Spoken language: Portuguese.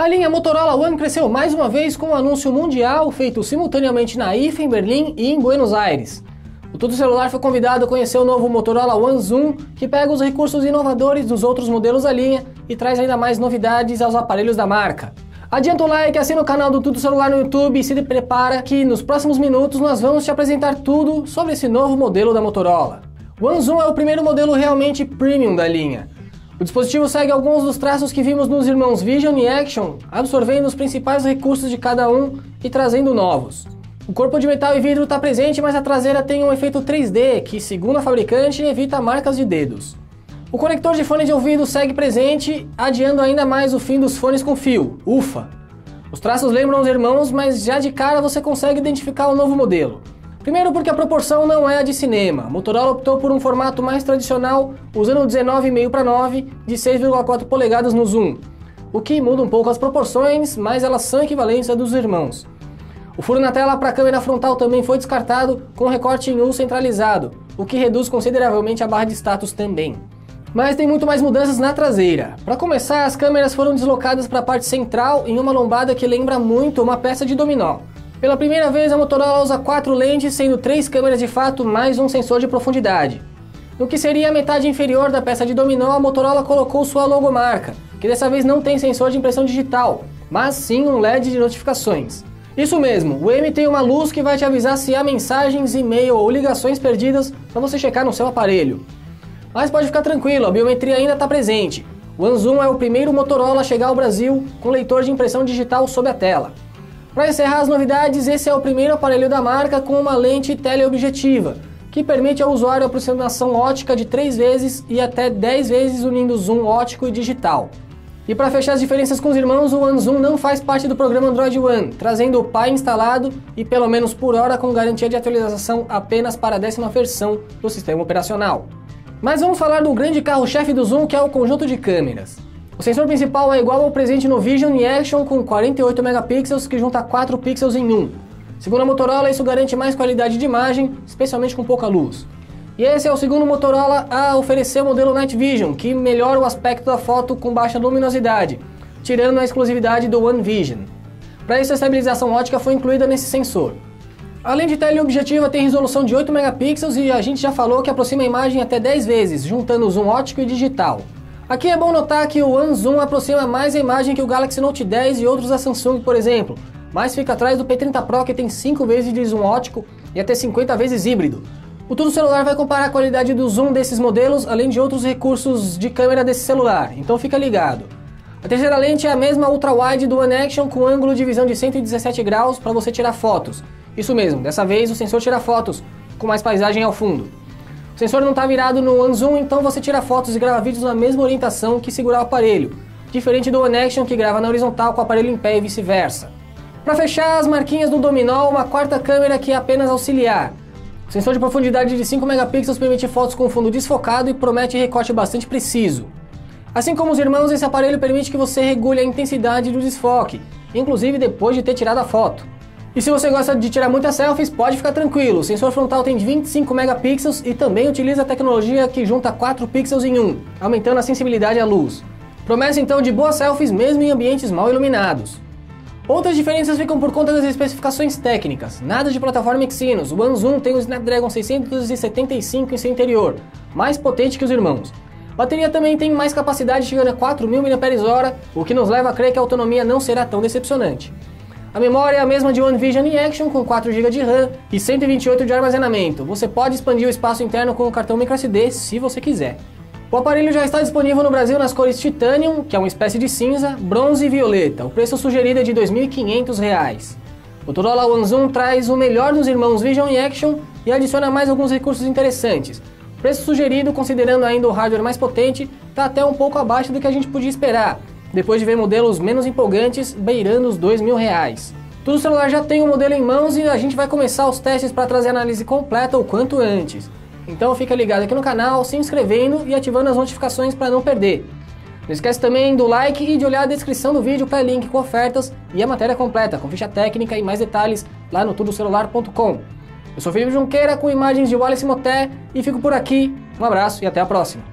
A linha Motorola One cresceu mais uma vez com um anúncio mundial feito simultaneamente na IFA em Berlim e em Buenos Aires. O Tudo Celular foi convidado a conhecer o novo Motorola One Zoom, que pega os recursos inovadores dos outros modelos da linha e traz ainda mais novidades aos aparelhos da marca. Adianta o like, assina o canal do Tudo Celular no YouTube e se prepara que nos próximos minutos nós vamos te apresentar tudo sobre esse novo modelo da Motorola. O One Zoom é o primeiro modelo realmente premium da linha. O dispositivo segue alguns dos traços que vimos nos irmãos Vision e Action, absorvendo os principais recursos de cada um e trazendo novos. O corpo de metal e vidro está presente, mas a traseira tem um efeito 3D que, segundo a fabricante, evita marcas de dedos. O conector de fone de ouvido segue presente, adiando ainda mais o fim dos fones com fio. Ufa! Os traços lembram os irmãos, mas já de cara você consegue identificar o novo modelo. Primeiro porque a proporção não é a de cinema. A Motorola optou por um formato mais tradicional, usando 19,5:9 de 6,4 polegadas no zoom, o que muda um pouco as proporções, mas elas são equivalentes à dos irmãos. O furo na tela para a câmera frontal também foi descartado, com recorte em U centralizado, o que reduz consideravelmente a barra de status também. Mas tem muito mais mudanças na traseira. Para começar, as câmeras foram deslocadas para a parte central em uma lombada que lembra muito uma peça de dominó. Pela primeira vez, a Motorola usa 4 lentes, sendo 3 câmeras de fato mais um sensor de profundidade. No que seria a metade inferior da peça de dominó, a Motorola colocou sua logomarca, que dessa vez não tem sensor de impressão digital, mas sim um LED de notificações. Isso mesmo, o M tem uma luz que vai te avisar se há mensagens, e-mail ou ligações perdidas para você checar no seu aparelho. Mas pode ficar tranquilo, a biometria ainda está presente. O One Zoom é o primeiro Motorola a chegar ao Brasil com leitor de impressão digital sob a tela. Para encerrar as novidades, esse é o primeiro aparelho da marca com uma lente teleobjetiva, que permite ao usuário a aproximação ótica de 3 vezes e até 10 vezes unindo zoom ótico e digital. E para fechar as diferenças com os irmãos, o One Zoom não faz parte do programa Android One, trazendo o Pie instalado e pelo menos por hora com garantia de atualização apenas para a 10ª versão do sistema operacional. Mas vamos falar do grande carro-chefe do Zoom, que é o conjunto de câmeras. O sensor principal é igual ao presente no Vision e Action, com 48 megapixels que junta 4 pixels em um. Segundo a Motorola, isso garante mais qualidade de imagem, especialmente com pouca luz. E esse é o segundo Motorola a oferecer o modelo Night Vision, que melhora o aspecto da foto com baixa luminosidade, tirando a exclusividade do One Vision. Para isso, a estabilização ótica foi incluída nesse sensor. Além de teleobjetiva, tem resolução de 8 megapixels e a gente já falou que aproxima a imagem até 10 vezes, juntando zoom ótico e digital. Aqui é bom notar que o One Zoom aproxima mais a imagem que o Galaxy Note 10 e outros da Samsung, por exemplo, mas fica atrás do P30 Pro, que tem 5 vezes de zoom ótico e até 50 vezes híbrido. O Tudo Celular vai comparar a qualidade do zoom desses modelos, além de outros recursos de câmera desse celular, então fica ligado. A terceira lente é a mesma ultra-wide do One Action, com ângulo de visão de 117 graus para você tirar fotos. Isso mesmo, dessa vez o sensor tira fotos, com mais paisagem ao fundo. O sensor não está virado no One Zoom, então você tira fotos e grava vídeos na mesma orientação que segurar o aparelho, diferente do One Action, que grava na horizontal com o aparelho em pé e vice-versa. Para fechar as marquinhas do dominó, uma quarta câmera que é apenas auxiliar. O sensor de profundidade de 5 megapixels permite fotos com fundo desfocado e promete recorte bastante preciso. Assim como os irmãos, esse aparelho permite que você regule a intensidade do desfoque, inclusive depois de ter tirado a foto. E se você gosta de tirar muitas selfies, pode ficar tranquilo, o sensor frontal tem 25 megapixels e também utiliza a tecnologia que junta 4 pixels em um, aumentando a sensibilidade à luz. Promessa então de boas selfies mesmo em ambientes mal iluminados. Outras diferenças ficam por conta das especificações técnicas, nada de plataforma Exynos. O One Zoom tem o Snapdragon 675 em seu interior, mais potente que os irmãos. A bateria também tem mais capacidade, chegando a 4.000 mAh, o que nos leva a crer que a autonomia não será tão decepcionante. A memória é a mesma de One Vision e Action, com 4 GB de RAM e 128 de armazenamento. Você pode expandir o espaço interno com o cartão microSD se você quiser. O aparelho já está disponível no Brasil nas cores Titanium, que é uma espécie de cinza, bronze e violeta. O preço sugerido é de R$ 2.500. O Motorola One Zoom traz o melhor dos irmãos Vision e Action e adiciona mais alguns recursos interessantes. O preço sugerido, considerando ainda o hardware mais potente, está até um pouco abaixo do que a gente podia esperar, depois de ver modelos menos empolgantes beirando os R$ 2.000. Tudo Celular já tem um modelo em mãos e a gente vai começar os testes para trazer a análise completa o quanto antes. Então fica ligado aqui no canal, se inscrevendo e ativando as notificações para não perder. Não esquece também do like e de olhar a descrição do vídeo para link com ofertas e a matéria completa, com ficha técnica e mais detalhes lá no tudocelular.com. Eu sou Felipe Junqueira com imagens de Wallace Moté e fico por aqui. Um abraço e até a próxima.